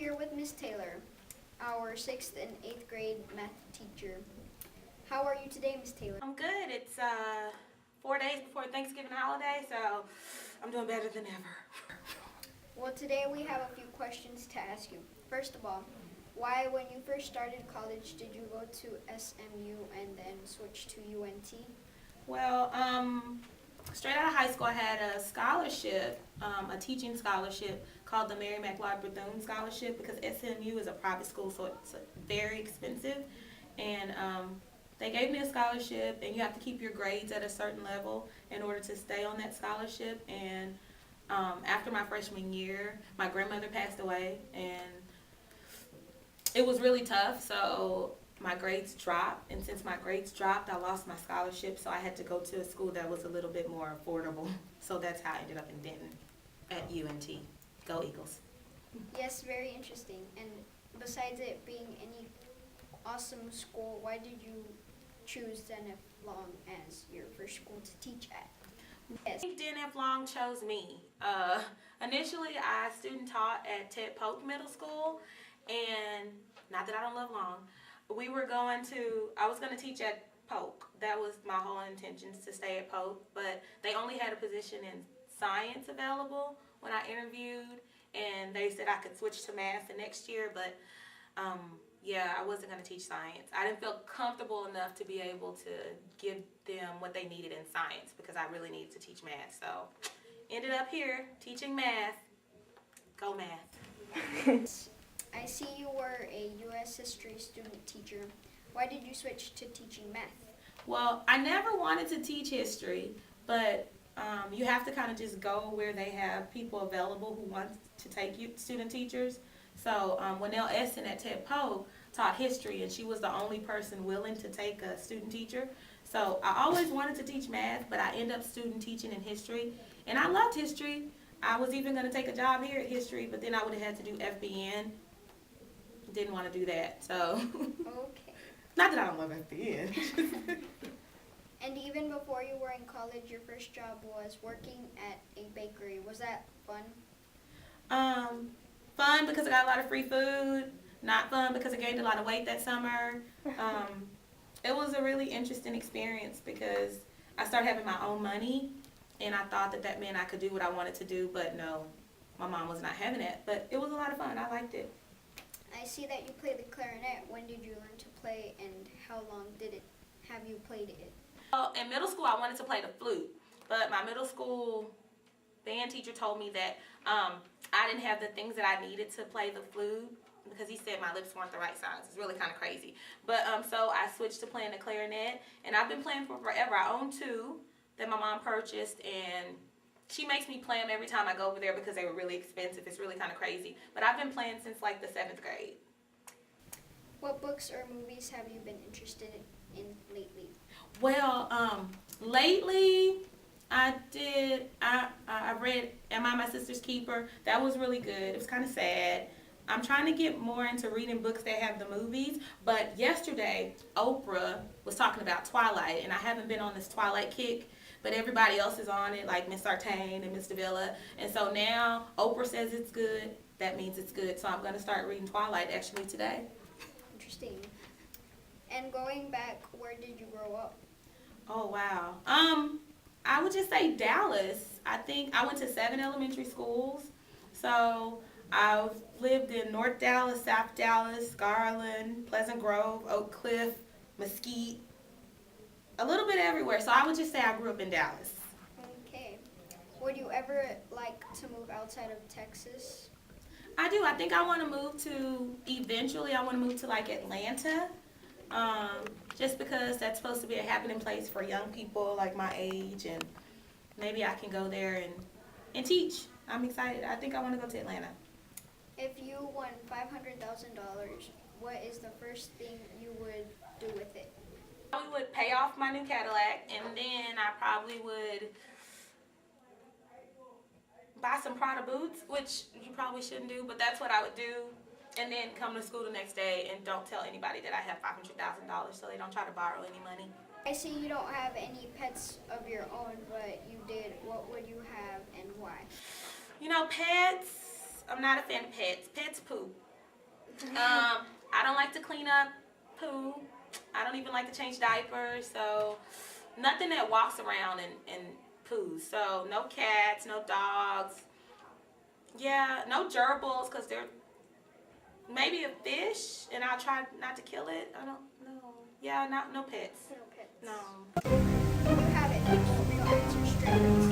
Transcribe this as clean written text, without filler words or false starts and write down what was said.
here with Miss Taylor, our 6th and 8th grade math teacher. How are you today, Miss Taylor? I'm good. It's 4 days before Thanksgiving holiday, so I'm doing better than ever. Well, today we have a few questions to ask you. First of all, why, when you first started college, did you go to SMU and then switch to UNT? Well, straight out of high school, I had a scholarship, a teaching scholarship called the Mary McLeod Bethune Scholarship, because SMU is a private school, so it's very expensive. And they gave me a scholarship, and you have to keep your grades at a certain level in order to stay on that scholarship. And after my freshman year, my grandmother passed away, and it was really tough, so my grades dropped, and since my grades dropped, I lost my scholarship, so I had to go to a school that was a little bit more affordable. So that's how I ended up in Denton at UNT. Go Eagles. Yes, very interesting. And besides it being any awesome school, why did you choose DNF Long as your first school to teach at? I think DNF Long chose me. Initially, I student taught at Ted Polk Middle School, and not that I don't love Long, I was going to teach at Polk. That was my whole intentions, to stay at Polk, but they only had a position in science available when I interviewed, and they said I could switch to math the next year, but yeah, I wasn't going to teach science. I didn't feel comfortable enough to be able to give them what they needed in science, because I really needed to teach math. So ended up here teaching math. Go math. I see you were a U.S. history student teacher. Why did you switch to teaching math? Well, I never wanted to teach history, but you have to kind of just go where they have people available who want to take you, student teachers. So Winnell Essen at Ted Poe taught history, and she was the only person willing to take a student teacher. So I always wanted to teach math, but I ended up student teaching in history, and I loved history. I was even going to take a job here at history, but then I would have had to do FBN. Didn't want to do that, so. Okay. Not that I don't love FBN. And even before you were in college, your first job was working at a bakery. Was that fun? Fun because I got a lot of free food. Not fun because I gained a lot of weight that summer. It was a really interesting experience because I started having my own money, and I thought that that meant I could do what I wanted to do, but no, my mom was not having it. But it was a lot of fun. I liked it. I see that you play the clarinet. When did you learn to play, and how long have you played it? Well, in middle school, I wanted to play the flute, but my middle school band teacher told me that I didn't have the things that I needed to play the flute, because he said my lips weren't the right size. It's really kind of crazy. But so I switched to playing the clarinet, and I've been playing for forever. I own two that my mom purchased, and she makes me play them every time I go over there because they were really expensive. It's really kind of crazy. But I've been playing since like the 7th grade. What books or movies have you been interested in lately? Well, lately I read Am I My Sister's Keeper? That was really good. It was kind of sad. I'm trying to get more into reading books that have the movies, but yesterday Oprah was talking about Twilight, and I haven't been on this Twilight kick, but everybody else is on it, like Miss Sartain and Miss Davila, and so now Oprah says it's good. That means it's good, so I'm going to start reading Twilight actually today. Interesting. And going back, where did you grow up? Oh, wow. I would just say Dallas. I think I went to 7 elementary schools, so I've lived in North Dallas, South Dallas, Garland, Pleasant Grove, Oak Cliff, Mesquite, a little bit everywhere. So I would just say I grew up in Dallas. Okay. Would you ever like to move outside of Texas? I do. I think I want to move to, eventually I want to move to like Atlanta, just because that's supposed to be a happening place for young people like my age, and maybe I can go there and teach. I'm excited. I think I want to go to Atlanta. If you won $500,000, what is the first thing you would do with it? I would pay off my new Cadillac, and then I probably would buy some Prada boots, which you probably shouldn't do, but that's what I would do, and then come to school the next day and don't tell anybody that I have $500,000 so they don't try to borrow any money. I see you don't have any pets of your own, but you did. What would you have and why? You know, pets, I'm not a fan of pets. Pets poop. I don't like to clean up poo. I don't even like to change diapers. So nothing that walks around and poos. So no cats, no dogs. Yeah, no gerbils because they're maybe a fish, and I'll try not to kill it. I don't know. Yeah, no pets. No pets. No. You have it. Real answer straight.